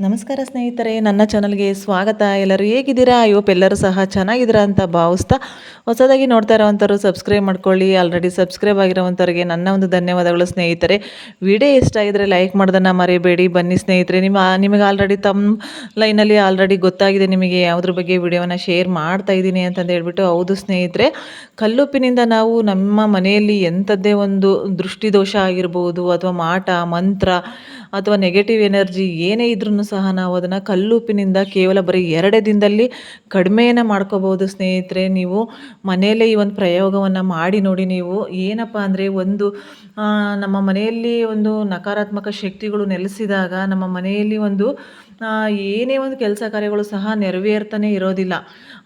ನಮಸ್ಕಾರ ಸ್ನೇಹಿತರೆ, ನನ್ನ ಚಾನಲ್ಗೆ ಸ್ವಾಗತ. ಎಲ್ಲರೂ ಹೇಗಿದ್ದೀರಾ? ಎಲ್ಲರೂ ಸಹ ಚೆನ್ನಾಗಿದ್ದೀರಾ ಅಂತ ಭಾವಿಸ್ತಾ, ಹೊಸದಾಗಿ ನೋಡ್ತಾ ಇರೋವಂಥವ್ರು ಸಬ್ಸ್ಕ್ರೈಬ್ ಮಾಡ್ಕೊಳ್ಳಿ. ಆಲ್ರೆಡಿ ಸಬ್ಸ್ಕ್ರೈಬ್ ಆಗಿರೋವಂಥವ್ರಿಗೆ ನನ್ನ ಒಂದು ಧನ್ಯವಾದಗಳು ಸ್ನೇಹಿತರೆ. ವಿಡಿಯೋ ಇಷ್ಟ ಆಗಿದ್ರೆ ಲೈಕ್ ಮಾಡೋದನ್ನು ಮರಿಬೇಡಿ. ಬನ್ನಿ ಸ್ನೇಹಿತರೆ, ನಿಮಗೆ ಆಲ್ರೆಡಿ ಲೈನಲ್ಲಿ ಆಲ್ರೆಡಿ ಗೊತ್ತಾಗಿದೆ ನಿಮಗೆ ಯಾವುದ್ರ ಬಗ್ಗೆ ವಿಡಿಯೋನ ಶೇರ್ ಮಾಡ್ತಾ ಇದ್ದೀನಿ ಅಂತಂದು ಹೇಳ್ಬಿಟ್ಟು. ಹೌದು ಸ್ನೇಹಿತರೆ, ಕಲ್ಲುಪ್ಪಿನಿಂದ ನಾವು ನಮ್ಮ ಮನೆಯಲ್ಲಿ ಎಂಥದ್ದೇ ಒಂದು ದೃಷ್ಟಿದೋಷ ಆಗಿರ್ಬೋದು, ಅಥವಾ ಮಾಟ ಮಂತ್ರ ಅಥವಾ ನೆಗೆಟಿವ್ ಎನರ್ಜಿ ಏನೇ ಇದ್ರೂ ಸಹ ನಾವು ಅದನ್ನು ಕಲ್ಲುಪ್ಪಿನಿಂದ ಕೇವಲ ಬರೀ 2 ದಿನದಲ್ಲಿ ಕಡಿಮೆಯನ್ನು ಮಾಡ್ಕೋಬೋದು ಸ್ನೇಹಿತರೆ. ನೀವು ಮನೆಯಲ್ಲೇ ಈ ಒಂದು ಪ್ರಯೋಗವನ್ನು ಮಾಡಿ ನೋಡಿ. ನೀವು ಏನಪ್ಪ ಅಂದರೆ, ನಮ್ಮ ಮನೆಯಲ್ಲಿ ಒಂದು ನಕಾರಾತ್ಮಕ ಶಕ್ತಿಗಳು ನೆಲೆಸಿದಾಗ ನಮ್ಮ ಮನೆಯಲ್ಲಿ ಏನೇ ಒಂದು ಕೆಲಸ ಕಾರ್ಯಗಳು ಸಹ ನೆರವೇರ್ತಾನೆ ಇರೋದಿಲ್ಲ.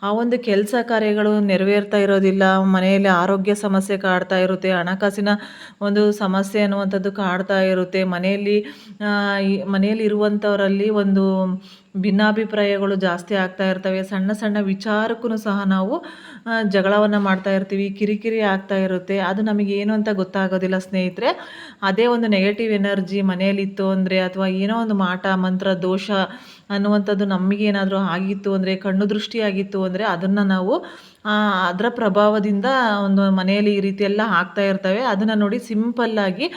ಆ ಒಂದು ಕೆಲಸ ಕಾರ್ಯಗಳು ನೆರವೇರ್ತಾ ಇರೋದಿಲ್ಲ. ಮನೆಯಲ್ಲಿ ಆರೋಗ್ಯ ಸಮಸ್ಯೆ ಕಾಡ್ತಾ ಇರುತ್ತೆ, ಹಣಕಾಸಿನ ಒಂದು ಸಮಸ್ಯೆ ಅನ್ನುವಂಥದ್ದು ಕಾಡ್ತಾ ಇರುತ್ತೆ. ಮನೆಯಲ್ಲಿ ಇರುವಂಥವರಲ್ಲಿ ಭಿನ್ನಾಭಿಪ್ರಾಯಗಳು ಜಾಸ್ತಿ ಆಗ್ತಾ ಇರ್ತವೆ. ಸಣ್ಣ ಸಣ್ಣ ವಿಚಾರಕ್ಕೂ ಸಹ ನಾವು ಜಗಳವನ್ನು ಮಾಡ್ತಾ ಇರ್ತೀವಿ, ಕಿರಿಕಿರಿ ಆಗ್ತಾ ಇರುತ್ತೆ. ಅದು ನಮಗೇನು ಅಂತ ಗೊತ್ತಾಗೋದಿಲ್ಲ ಸ್ನೇಹಿತರೆ. ಅದೇ ಒಂದು ನೆಗೆಟಿವ್ ಎನರ್ಜಿ ಮನೆಯಲ್ಲಿತ್ತು ಅಂದರೆ, ಅಥವಾ ಏನೋ ಒಂದು ಮಾಟ ಮಂತ್ರ ದೋಷ ಅನ್ನುವಂಥದ್ದು ನಮಗೇನಾದರೂ ಆಗಿತ್ತು ಅಂದರೆ, ಕಣ್ಣು ದೃಷ್ಟಿ ಆಗಿತ್ತು ಅಂದರೆ, ಅದನ್ನು ನಾವು ಅದರ ಪ್ರಭಾವದಿಂದ ಮನೆಯಲ್ಲಿ ಈ ರೀತಿ ಎಲ್ಲ ಆಗ್ತಾ ಇರ್ತವೆ. ಅದನ್ನು ನೋಡಿ ಸಿಂಪಲ್ಲಾಗಿ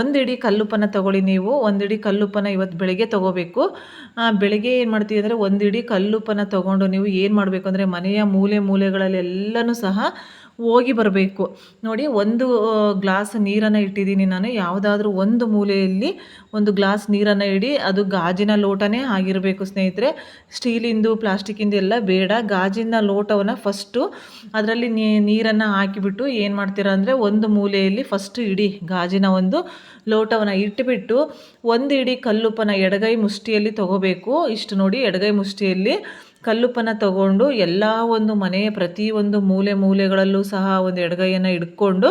1 ಇಡೀ ಕಲ್ಲುಪ್ಪನ್ನು ತಗೊಳ್ಳಿ. ನೀವು 1 ಇಡೀ ಕಲ್ಲುಪ್ಪನ್ನು ಇವತ್ತು ಬೆಳಗ್ಗೆ ತೊಗೋಬೇಕು. ಬೆಳಗ್ಗೆ ಏನು ಮಾಡ್ತೀವಿ ಅಂದರೆ, 1 ಇಡೀ ಕಲ್ಲುಪ್ಪನ್ನು ತೊಗೊಂಡು ನೀವು ಏನು ಮಾಡಬೇಕು ಅಂದರೆ, ಮನೆಯ ಮೂಲೆ ಮೂಲೆಗಳಲ್ಲೆಲ್ಲನೂ ಸಹ ಹೋಗಿ ಬರಬೇಕು. ನೋಡಿ, 1 ಗ್ಲಾಸ್ ನೀರನ್ನು ಇಟ್ಟಿದ್ದೀನಿ ನಾನು. ಯಾವುದಾದ್ರೂ ಒಂದು ಮೂಲೆಯಲ್ಲಿ 1 ಗ್ಲಾಸ್ ನೀರನ್ನು ಇಡಿ. ಅದು ಗಾಜಿನ ಲೋಟನೇ ಆಗಿರಬೇಕು ಸ್ನೇಹಿತರೆ. ಸ್ಟೀಲಿಂದು ಪ್ಲಾಸ್ಟಿಕ್ಕಿಂದು ಎಲ್ಲ ಬೇಡ. ಗಾಜಿನ ಲೋಟವನ್ನು ಫಸ್ಟು ಅದರಲ್ಲಿ ನೀರನ್ನು ಹಾಕಿಬಿಟ್ಟು ಏನು ಮಾಡ್ತೀರಾ ಅಂದರೆ, ಒಂದು ಮೂಲೆಯಲ್ಲಿ ಫಸ್ಟು ಇಡಿ ಗಾಜಿನ ಒಂದು ಲೋಟವನ್ನು ಇಟ್ಟುಬಿಟ್ಟು 1 ಇಡೀ ಕಲ್ಲುಪ್ಪನ್ನು ಎಡಗೈ ಮುಷ್ಟಿಯಲ್ಲಿ ತೊಗೋಬೇಕು. ಇಷ್ಟು ನೋಡಿ, ಎಡಗೈ ಮುಷ್ಟಿಯಲ್ಲಿ ಕಲ್ಲುಪ್ಪನ್ನು ತಗೊಂಡು ಎಲ್ಲ ಒಂದು ಮನೆಯ ಪ್ರತಿಯೊಂದು ಮೂಲೆಗಳಲ್ಲೂ ಸಹ ಒಂದು ಎಡಗೈಯನ್ನು ಹಿಡ್ಕೊಂಡು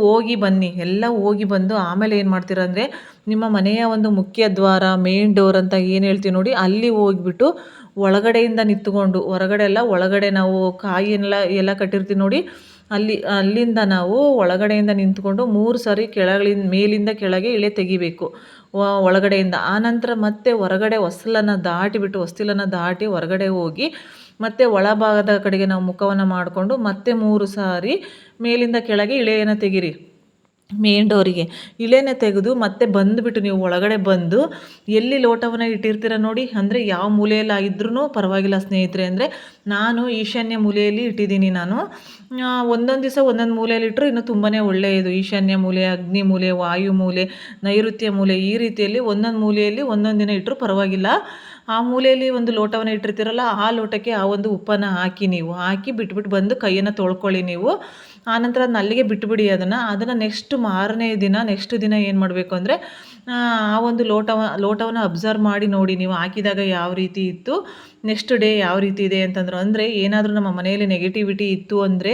ಹೋಗಿ ಬನ್ನಿ. ಎಲ್ಲ ಹೋಗಿ ಬಂದು ಆಮೇಲೆ ಏನು ಮಾಡ್ತೀರಾ ಅಂದರೆ, ನಿಮ್ಮ ಮನೆಯ ಒಂದು ಮುಖ್ಯ ದ್ವಾರ, ಮೇನ್ ಡೋರ್ ಅಂತ ಏನು ಹೇಳ್ತೀವಿ ನೋಡಿ, ಅಲ್ಲಿ ಹೋಗಿಬಿಟ್ಟು ಒಳಗಡೆಯಿಂದ ನಿಂತ್ಕೊಂಡು, ಹೊರಗಡೆ ಎಲ್ಲ ಒಳಗಡೆ ನಾವು ಕಾಯಿ ಎಲ್ಲ ಕಟ್ಟಿರ್ತೀವಿ ನೋಡಿ, ಅಲ್ಲಿಂದ ನಾವು ಒಳಗಡೆಯಿಂದ ನಿಂತ್ಕೊಂಡು 3 ಸಾರಿ ಮೇಲಿಂದ ಕೆಳಗೆ ಇಳೆ ತೆಗಿಬೇಕು ಒಳಗಡೆಯಿಂದ. ಆನಂತರ ಮತ್ತೆ ಹೊರಗಡೆ ಹೊಸ್ತಿಲನ್ನು ದಾಟಿ ಹೊರಗಡೆ ಹೋಗಿ ಮತ್ತೆ ಒಳಭಾಗದ ಕಡೆಗೆ ನಾವು ಮುಖವನ್ನು ಮಾಡಿಕೊಂಡು ಮತ್ತೆ 3 ಸಾರಿ ಮೇಲಿಂದ ಕೆಳಗೆ ಇಳೆಯನ್ನು ತೆಗಿರಿ. ಮೇನ್ ಡೋರಿಗೆ ಇಳೆನೇ ತೆಗೆದು ಮತ್ತೆ ಬಂದುಬಿಟ್ಟು ನೀವು ಒಳಗಡೆ ಬಂದು ಎಲ್ಲಿ ಲೋಟವನ್ನು ಇಟ್ಟಿರ್ತೀರ ನೋಡಿ, ಅಂದರೆ ಯಾವ ಮೂಲೆಯಲ್ಲಿ ಇದ್ರೂ ಪರವಾಗಿಲ್ಲ ಸ್ನೇಹಿತರೆ. ಅಂದರೆ ನಾನು ಈಶಾನ್ಯ ಮೂಲೆಯಲ್ಲಿ ಇಟ್ಟಿದ್ದೀನಿ. ನಾನು ಒಂದೊಂದು ದಿವಸ ಒಂದೊಂದು ಮೂಲೆಯಲ್ಲಿ ಇಟ್ಟರು ಇನ್ನೂ ತುಂಬಾ ಒಳ್ಳೆಯದು. ಈಶಾನ್ಯ ಮೂಲೆ, ಅಗ್ನಿ ಮೂಲೆ, ವಾಯು ಮೂಲೆ, ನೈಋತ್ಯ ಮೂಲೆ, ಈ ರೀತಿಯಲ್ಲಿ ಒಂದೊಂದು ಮೂಲೆಯಲ್ಲಿ ಒಂದೊಂದು ದಿನ ಇಟ್ಟರು ಪರವಾಗಿಲ್ಲ. ಆ ಮೂಲೆಯಲ್ಲಿ ಒಂದು ಲೋಟವನ್ನು ಇಟ್ಟಿರ್ತೀರಲ್ಲ, ಆ ಲೋಟಕ್ಕೆ ಆ ಒಂದು ಉಪ್ಪನ್ನು ಹಾಕಿ ಬಿಟ್ಬಿಟ್ಟು ಬಂದು ಕೈಯನ್ನು ತೊಳ್ಕೊಳ್ಳಿ ನೀವು. ಆನಂತರ ಅದನ್ನ ಅಲ್ಲಿಗೆ ಬಿಟ್ಟುಬಿಡಿ. ಅದನ್ನು ನೆಕ್ಸ್ಟ್ ದಿನ ಏನು ಮಾಡಬೇಕು ಅಂದರೆ, ಆ ಒಂದು ಲೋಟವನ್ನು ಅಬ್ಸರ್ವ್ ಮಾಡಿ ನೋಡಿ ನೀವು ಹಾಕಿದಾಗ ಯಾವ ರೀತಿ ಇತ್ತು, ನೆಕ್ಸ್ಟ್ ಡೇ ಯಾವ ರೀತಿ ಇದೆ ಅಂತಂದ್ರು. ಅಂದರೆ ಏನಾದರೂ ನಮ್ಮ ಮನೆಯಲ್ಲಿ ನೆಗೆಟಿವಿಟಿ ಇತ್ತು ಅಂದರೆ,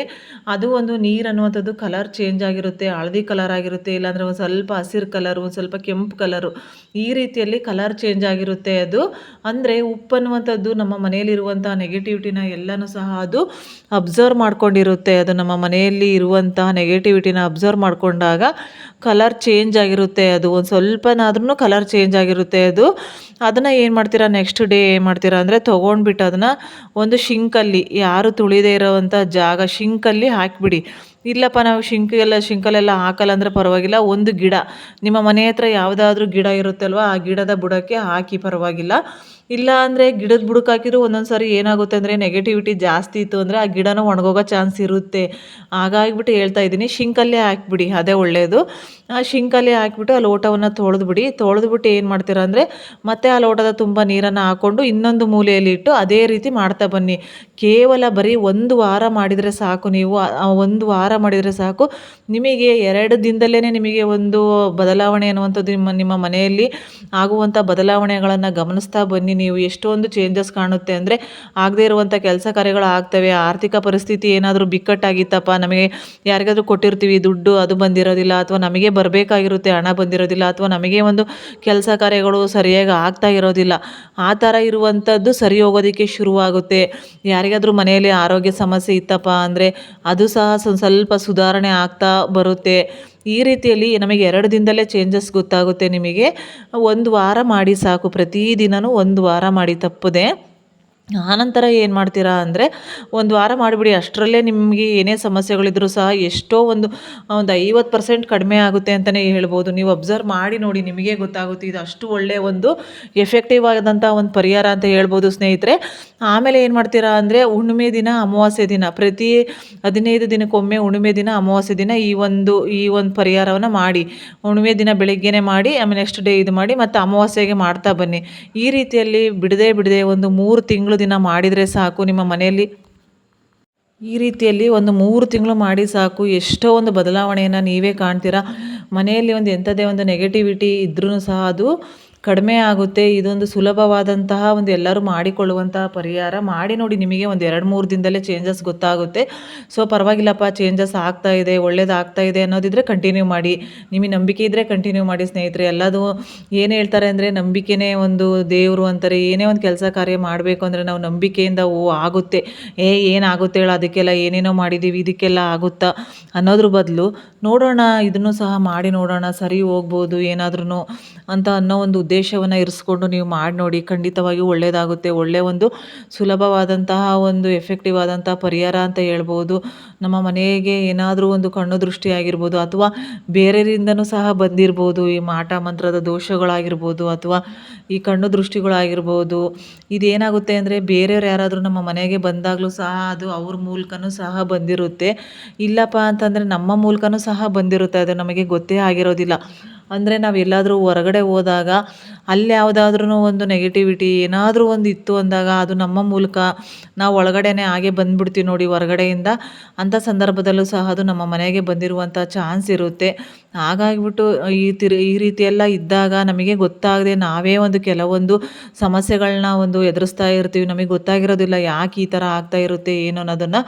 ಅದು ಒಂದು ನೀರು ಅನ್ನುವಂಥದ್ದು ಕಲರ್ ಚೇಂಜ್ ಆಗಿರುತ್ತೆ, ಹಳದಿ ಕಲರ್ ಆಗಿರುತ್ತೆ, ಇಲ್ಲಾಂದರೆ ಒಂದು ಸ್ವಲ್ಪ ಹಸಿರು ಕಲರು, ಒಂದು ಸ್ವಲ್ಪ ಕೆಂಪು ಕಲರು, ಈ ರೀತಿಯಲ್ಲಿ ಕಲರ್ ಚೇಂಜ್ ಆಗಿರುತ್ತೆ. ಅದು ಅಂದರೆ ಉಪ್ಪು ಅನ್ನುವಂಥದ್ದು ನಮ್ಮ ಮನೆಯಲ್ಲಿರುವಂಥ ನೆಗೆಟಿವಿಟಿನ ಎಲ್ಲನೂ ಸಹ ಅದು ಅಬ್ಸರ್ವ್ ಮಾಡ್ಕೊಂಡಿರುತ್ತೆ. ಅದು ನಮ್ಮ ಮನೆಯಲ್ಲಿ ಇರುವಂತಹ ನೆಗೆಟಿವಿಟಿನ ಅಬ್ಸರ್ವ್ ಮಾಡಿಕೊಂಡಾಗ ಕಲರ್ ಚೇಂಜ್ ಆಗಿರುತ್ತೆ. ಅದು ಒಂದು ಸ್ವಲ್ಪನಾದ್ರೂ ಕಲರ್ ಚೇಂಜ್ ಆಗಿರುತ್ತೆ. ಅದನ್ನು ಏನು ಮಾಡ್ತೀರಾ, ನೆಕ್ಸ್ಟ್ ಡೇ ಏನು ಮಾಡ್ತೀರಾ ಅಂದರೆ, ತೊಗೊಂಡ್ಬಿಟ್ಟು ಅದನ್ನು ಒಂದು ಶಿಂಕಲ್ಲಿ, ಯಾರು ತುಳಿದೇ ಇರೋವಂಥ ಜಾಗ ಶಿಂಕಲ್ಲಿ ಹಾಕಿಬಿಡಿ. ಇಲ್ಲಪ್ಪ ನಾವು ಶಿಂಕಲ್ಲೆಲ್ಲ ಹಾಕಲ್ಲ ಅಂದರೆ ಪರವಾಗಿಲ್ಲ, ಒಂದು ಗಿಡ, ನಿಮ್ಮ ಮನೆ ಹತ್ರ ಯಾವುದಾದ್ರೂ ಗಿಡ ಇರುತ್ತಲ್ವ, ಆ ಗಿಡದ ಬುಡಕ್ಕೆ ಹಾಕಿ ಪರವಾಗಿಲ್ಲ. ಇಲ್ಲ ಅಂದರೆ ಗಿಡದ ಬುಡಕ್ಕೆ ಹಾಕಿದ್ರು ಒಂದೊಂದು ಸಾರಿ ಏನಾಗುತ್ತೆ ಅಂದರೆ, ನೆಗೆಟಿವಿಟಿ ಜಾಸ್ತಿ ಇತ್ತು ಅಂದರೆ ಆ ಗಿಡನೂ ಒಣಗೋಗೋ ಚಾನ್ಸ್ ಇರುತ್ತೆ. ಹಾಗಾಗಿಬಿಟ್ಟು ಹೇಳ್ತಾ ಇದ್ದೀನಿ, ಶಿಂಕಲ್ಲೇ ಹಾಕಿಬಿಡಿ, ಅದೇ ಒಳ್ಳೆಯದು. ಆ ಶಿಂಕಲ್ಲೇ ಹಾಕಿಬಿಟ್ಟು ಆ ಲೋಟವನ್ನು ತೊಳೆದ್ಬಿಟ್ಟು ಏನು ಮಾಡ್ತೀರಾ ಅಂದರೆ, ಮತ್ತೆ ಆ ಲೋಟದ ತುಂಬ ನೀರನ್ನು ಹಾಕ್ಕೊಂಡು ಇನ್ನೊಂದು ಮೂಲೆಯಲ್ಲಿ ಇಟ್ಟು ಅದೇ ರೀತಿ ಮಾಡ್ತಾ ಬನ್ನಿ. ಕೇವಲ ಬರೀ 1 ವಾರ ಮಾಡಿದರೆ ಸಾಕು. ನೀವು 1 ವಾರ ಮಾಡಿದರೆ ಸಾಕು, ನಿಮಗೆ 2 ದಿನದಲ್ಲೇ ನಿಮಗೆ ಒಂದು ಬದಲಾವಣೆ ಅನ್ನುವಂಥದ್ದು ನಿಮ್ಮ ಮನೆಯಲ್ಲಿ ಆಗುವಂಥ ಬದಲಾವಣೆಗಳನ್ನು ಗಮನಿಸ್ತಾ ಬನ್ನಿ. ನೀವು ಎಷ್ಟೊಂದು ಚೇಂಜಸ್ ಕಾಣುತ್ತೆ ಅಂದರೆ, ಆಗದೇ ಇರುವಂಥ ಕೆಲಸ ಕಾರ್ಯಗಳು ಆಗ್ತವೆ. ಆರ್ಥಿಕ ಪರಿಸ್ಥಿತಿ ಏನಾದರೂ ಬಿಕ್ಕಟ್ಟಾಗಿತ್ತಪ್ಪ, ನಮಗೆ ಯಾರಿಗಾದ್ರೂ ಕೊಟ್ಟಿರ್ತೀವಿ ದುಡ್ಡು, ಅದು ಬಂದಿರೋದಿಲ್ಲ, ಅಥವಾ ನಮಗೆ ಬರಬೇಕಾಗಿರುತ್ತೆ ಹಣ ಬಂದಿರೋದಿಲ್ಲ, ಅಥವಾ ನಮಗೆ ಒಂದು ಕೆಲಸ ಕಾರ್ಯಗಳು ಸರಿಯಾಗಿ ಆಗ್ತಾ ಇರೋದಿಲ್ಲ, ಆ ಥರ ಇರುವಂಥದ್ದು ಸರಿ ಹೋಗೋದಕ್ಕೆ ಶುರುವಾಗುತ್ತೆ. ಯಾರಿಗಾದ್ರೂ ಮನೆಯಲ್ಲಿ ಆರೋಗ್ಯ ಸಮಸ್ಯೆ ಇತ್ತಪ್ಪ ಅಂದರೆ ಅದು ಸಹ ಸ್ವಲ್ಪ ಸ್ವಲ್ಪ ಸುಧಾರಣೆ ಆಗ್ತಾ ಬರುತ್ತೆ. ಈ ರೀತಿಯಲ್ಲಿ ನಮಗೆ 2 ದಿನದಲ್ಲೇ ಚೇಂಜಸ್ ಗೊತ್ತಾಗುತ್ತೆ ನಿಮಗೆ. 1 ವಾರ ಮಾಡಿ ಸಾಕು, ಪ್ರತಿದಿನವೂ 1 ವಾರ ಮಾಡಿ ತಪ್ಪದೆ. ಆನಂತರ ಏನು ಮಾಡ್ತೀರಾ ಅಂದರೆ, 1 ವಾರ ಮಾಡಿಬಿಡಿ. ಅಷ್ಟರಲ್ಲೇ ನಿಮಗೆ ಏನೇ ಸಮಸ್ಯೆಗಳಿದ್ರೂ ಸಹ ಎಷ್ಟೋ ಒಂದು 50% ಕಡಿಮೆ ಆಗುತ್ತೆ ಅಂತಲೇ ಹೇಳ್ಬೋದು. ನೀವು ಅಬ್ಸರ್ವ್ ಮಾಡಿ ನೋಡಿ, ನಿಮಗೆ ಗೊತ್ತಾಗುತ್ತೆ. ಇದು ಅಷ್ಟು ಒಳ್ಳೆಯ ಒಂದು ಎಫೆಕ್ಟಿವ್ ಆದಂಥ ಒಂದು ಪರಿಹಾರ ಅಂತ ಹೇಳ್ಬೋದು ಸ್ನೇಹಿತರೆ. ಆಮೇಲೆ ಏನು ಮಾಡ್ತೀರಾ ಅಂದರೆ, ಹುಣ್ಣಿಮೆ ದಿನ, ಅಮಾವಾಸ್ಯೆ ದಿನ, ಪ್ರತಿ 15 ದಿನಕ್ಕೊಮ್ಮೆ ಹುಣ್ಣಿಮೆ ದಿನ, ಅಮಾವಾಸ್ಯೆ ದಿನ ಈ ಒಂದು ಪರಿಹಾರವನ್ನು ಮಾಡಿ. ಹುಣ್ಣಿಮೆ ದಿನ ಬೆಳಿಗ್ಗೆನೇ ಮಾಡಿ, ಆಮೇಲೆ ನೆಕ್ಸ್ಟ್ ಡೇ ಇದು ಮಾಡಿ, ಮತ್ತು ಅಮಾವಾಸ್ಯೆಗೆ ಮಾಡ್ತಾ ಬನ್ನಿ. ಈ ರೀತಿಯಲ್ಲಿ ಬಿಡದೆ ಒಂದು 3 ತಿಂಗಳು ದಿನ ಮಾಡಿದರೆ ಸಾಕು ನಿಮ್ಮ ಮನೆಯಲ್ಲಿ. ಈ ರೀತಿಯಲ್ಲಿ ಒಂದು 3 ತಿಂಗಳು ಮಾಡಿ ಸಾಕು, ಎಷ್ಟೋ ಒಂದು ಬದಲಾವಣೆಯನ್ನು ನೀವೇ ಕಾಣ್ತೀರಾ. ಮನೆಯಲ್ಲಿ ಒಂದು ಎಂಥದೇ ಒಂದು ನೆಗೆಟಿವಿಟಿ ಇದ್ರೂ ಸಹ ಅದು ಕಡಿಮೆ ಆಗುತ್ತೆ. ಇದೊಂದು ಸುಲಭವಾದಂತಹ ಒಂದು ಎಲ್ಲರೂ ಮಾಡಿಕೊಳ್ಳುವಂತಹ ಪರಿಹಾರ. ಮಾಡಿ ನೋಡಿ, ನಿಮಗೆ ಒಂದು 2-3 ದಿನದಲ್ಲೇ ಚೇಂಜಸ್ ಗೊತ್ತಾಗುತ್ತೆ. ಸೊ ಪರವಾಗಿಲ್ಲಪ್ಪ, ಚೇಂಜಸ್ ಆಗ್ತಾ ಇದೆ, ಒಳ್ಳೇದಾಗ್ತಾ ಇದೆ ಅನ್ನೋದಿದ್ರೆ ಕಂಟಿನ್ಯೂ ಮಾಡಿ. ನಿಮಗೆ ನಂಬಿಕೆ ಇದ್ದರೆ ಕಂಟಿನ್ಯೂ ಮಾಡಿ ಸ್ನೇಹಿತರೆ. ಎಲ್ಲದು ಏನು ಹೇಳ್ತಾರೆ ಅಂದರೆ, ನಂಬಿಕೆನೇ ಒಂದು ದೇವರು ಅಂತಾರೆ. ಏನೇ ಒಂದು ಕೆಲಸ ಕಾರ್ಯ ಮಾಡಬೇಕು ಅಂದರೆ ನಾವು ನಂಬಿಕೆಯಿಂದ ಆಗುತ್ತೆ, ಏನಾಗುತ್ತೆ ಹೇಳು, ಅದಕ್ಕೆಲ್ಲ ಏನೇನೋ ಮಾಡಿದ್ದೀವಿ, ಇದಕ್ಕೆಲ್ಲ ಆಗುತ್ತಾ ಅನ್ನೋದ್ರ ಬದಲು ನೋಡೋಣ, ಇದನ್ನು ಸಹ ಮಾಡಿ ನೋಡೋಣ, ಸರಿ ಹೋಗ್ಬೋದು ಏನಾದ್ರೂ ಅಂತ ಅನ್ನೋ ಒಂದು ಉದ್ದೇಶವನ್ನು ಇರಿಸ್ಕೊಂಡು ನೀವು ಮಾಡಿ ನೋಡಿ. ಖಂಡಿತವಾಗಿಯೂ ಒಳ್ಳೆಯದಾಗುತ್ತೆ. ಒಳ್ಳೆಯ ಒಂದು ಸುಲಭವಾದಂತಹ ಒಂದು ಎಫೆಕ್ಟಿವ್ ಆದಂಥ ಪರಿಹಾರ ಅಂತ ಹೇಳ್ಬೋದು. ನಮ್ಮ ಮನೆಗೆ ಏನಾದರೂ ಒಂದು ಕಣ್ಣು ದೃಷ್ಟಿ ಆಗಿರ್ಬೋದು, ಅಥವಾ ಬೇರೆಯವರಿಂದನೂ ಸಹ ಬಂದಿರ್ಬೋದು, ಈ ಮಾಟ ಮಂತ್ರದ ದೋಷಗಳಾಗಿರ್ಬೋದು, ಅಥವಾ ಈ ಕಣ್ಣು ದೃಷ್ಟಿಗಳಾಗಿರ್ಬೋದು. ಇದೇನಾಗುತ್ತೆ ಅಂದರೆ, ಬೇರೆಯವ್ರು ಯಾರಾದರೂ ನಮ್ಮ ಮನೆಗೆ ಬಂದಾಗಲೂ ಸಹ ಅದು ಅವ್ರ ಮೂಲಕನೂ ಸಹ ಬಂದಿರುತ್ತೆ. ಇಲ್ಲಪ್ಪ ಅಂತಂದರೆ ನಮ್ಮ ಮೂಲಕನೂ ಸಹ ಬಂದಿರುತ್ತೆ, ಅದು ನಮಗೆ ಗೊತ್ತೇ ಆಗಿರೋದಿಲ್ಲ. ಅಂದರೆ ನಾವು ಎಲ್ಲಾದರೂ ಹೊರಗಡೆ ಹೋದಾಗ ಅಲ್ಲಿ ಯಾವುದಾದ್ರೂ ಒಂದು ನೆಗೆಟಿವಿಟಿ ಏನಾದರೂ ಒಂದು ಇತ್ತು ಅಂದಾಗ ಅದು ನಮ್ಮ ಮೂಲಕ ನಾವು ಒಳಗಡೆನೇ ಹಾಗೆ ಬಂದುಬಿಡ್ತೀವಿ ನೋಡಿ ಹೊರಗಡೆಯಿಂದ. ಅಂಥ ಸಂದರ್ಭದಲ್ಲೂ ಸಹ ಅದು ನಮ್ಮ ಮನೆಗೆ ಬಂದಿರುವಂಥ ಚಾನ್ಸ್ ಇರುತ್ತೆ. ಹಾಗಾಗಿಬಿಟ್ಟು ಈ ರೀತಿಯೆಲ್ಲ ಇದ್ದಾಗ ನಮಗೆ ಗೊತ್ತಾಗದೆ ನಾವೇ ಒಂದು ಕೆಲವೊಂದು ಸಮಸ್ಯೆಗಳನ್ನ ಒಂದು ಎದುರಿಸ್ತಾ ಇರ್ತೀವಿ. ನಮಗೆ ಗೊತ್ತಾಗಿರೋದಿಲ್ಲ ಯಾಕೆ ಈ ಥರ ಆಗ್ತಾ ಇರುತ್ತೆ ಏನು ಅನ್ನೋದನ್ನು.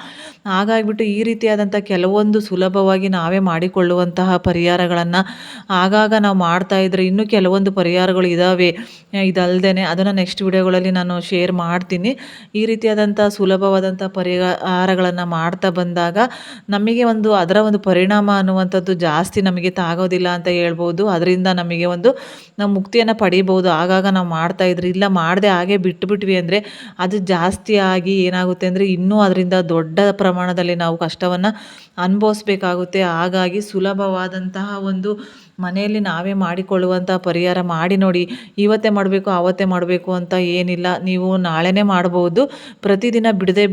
ಹಾಗಾಗಿಬಿಟ್ಟು ಈ ರೀತಿಯಾದಂಥ ಕೆಲವೊಂದು ಸುಲಭವಾಗಿ ನಾವೇ ಮಾಡಿಕೊಳ್ಳುವಂತಹ ಪರಿಹಾರಗಳನ್ನು ಆಗಾಗ ನಾವು ಮಾಡ್ತಾ ಇದ್ದರೆ ಇನ್ನೂ ಕೆಲವೊಂದು ಪರಿಹಾರಗಳು ಇದ್ದಾವೆ. ಇದಲ್ಲದೆ ಅದನ್ನು ನೆಕ್ಸ್ಟ್ ವಿಡಿಯೋಗಳಲ್ಲಿ ನಾನು ಶೇರ್ ಮಾಡ್ತೀನಿ. ಈ ರೀತಿಯಾದಂಥ ಸುಲಭವಾದಂಥ ಪರಿಹಾರಗಳನ್ನು ಮಾಡ್ತಾ ಬಂದಾಗ ನಮಗೆ ಅದರ ಒಂದು ಪರಿಣಾಮ ಅನ್ನುವಂಥದ್ದು ಜಾಸ್ತಿ ನಮಗೆ ತಾಗೋದಿಲ್ಲ ಅಂತ ಹೇಳ್ಬೋದು. ಅದರಿಂದ ನಮಗೆ ನಾವು ಮುಕ್ತಿಯನ್ನು ಪಡಿಬೋದು. ಆಗಾಗ ನಾವು ಮಾಡ್ತಾ ಇದ್ರೆ. ಇಲ್ಲ ಮಾಡದೆ ಹಾಗೆ ಬಿಟ್ಬಿಟ್ವಿ ಅಂದರೆ ಅದು ಜಾಸ್ತಿ ಆಗಿ ಏನಾಗುತ್ತೆ ಅಂದರೆ ಇನ್ನೂ ಅದರಿಂದ ದೊಡ್ಡ ಪ್ರಮಾಣದಲ್ಲಿ ನಾವು ಕಷ್ಟವನ್ನು ಅನುಭವಿಸ್ಬೇಕಾಗುತ್ತೆ. ಹಾಗಾಗಿ ಸುಲಭವಾದಂತಹ ಒಂದು ಮನೆಯಲ್ಲಿ ನಾವೇ ಮಾಡಿಕೊಳ್ಳುವಂಥ ಪರಿಹಾರ ಮಾಡಿ ನೋಡಿ. ಇವತ್ತೇ ಮಾಡಬೇಕು ಆವತ್ತೇ ಮಾಡಬೇಕು ಅಂತ ಏನಿಲ್ಲ, ನೀವು ನಾಳೆನೇ ಮಾಡ್ಬೋದು. ಪ್ರತಿದಿನ ಬಿಡದೆ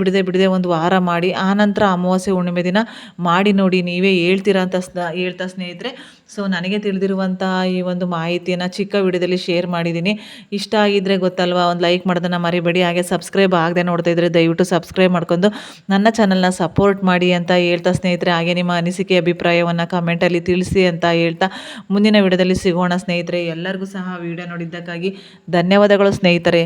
1 ವಾರ ಮಾಡಿ, ಆನಂತರ ಅಮಾವಾಸ್ಯೆ ಹುಣ್ಣಿಮೆ ದಿನ ಮಾಡಿ ನೋಡಿ. ನೀವೇ ಹೇಳ್ತೀರಾ ಅಂತ ಹೇಳ್ತಾ ಸ್ನೇಹಿತರೆ. ಸೊ ನನಗೆ ತಿಳಿದಿರುವಂತಹ ಈ ಒಂದು ಮಾಹಿತಿಯನ್ನು ಚಿಕ್ಕ ವಿಡಿಯೋದಲ್ಲಿ ಶೇರ್ ಮಾಡಿದ್ದೀನಿ. ಇಷ್ಟ ಆಗಿದ್ದರೆ ಗೊತ್ತಲ್ವಾ, ಒಂದು ಲೈಕ್ ಮಾಡೋದನ್ನು ಮರಿಬೇಡಿ. ಹಾಗೆ ಸಬ್ಸ್ಕ್ರೈಬ್ ಆಗದೆ ನೋಡ್ತಾ ಇದ್ದರೆ ದಯವಿಟ್ಟು ಸಬ್ಸ್ಕ್ರೈಬ್ ಮಾಡ್ಕೊಂಡು ನನ್ನ ಚಾನಲ್ನ ಸಪೋರ್ಟ್ ಮಾಡಿ ಅಂತ ಹೇಳ್ತಾ ಸ್ನೇಹಿತರೆ. ಹಾಗೆ ನಿಮ್ಮ ಅನಿಸಿಕೆ ಅಭಿಪ್ರಾಯವನ್ನು ಕಮೆಂಟಲ್ಲಿ ತಿಳಿಸಿ ಅಂತ ಹೇಳ್ತಾ ಮುಂದಿನ ವಿಡಿಯೋದಲ್ಲಿ ಸಿಗೋಣ ಸ್ನೇಹಿತರೆ. ಎಲ್ಲರಿಗೂ ಸಹ ವಿಡಿಯೋ ನೋಡಿದ್ದಕ್ಕಾಗಿ ಧನ್ಯವಾದಗಳು ಸ್ನೇಹಿತರೆ.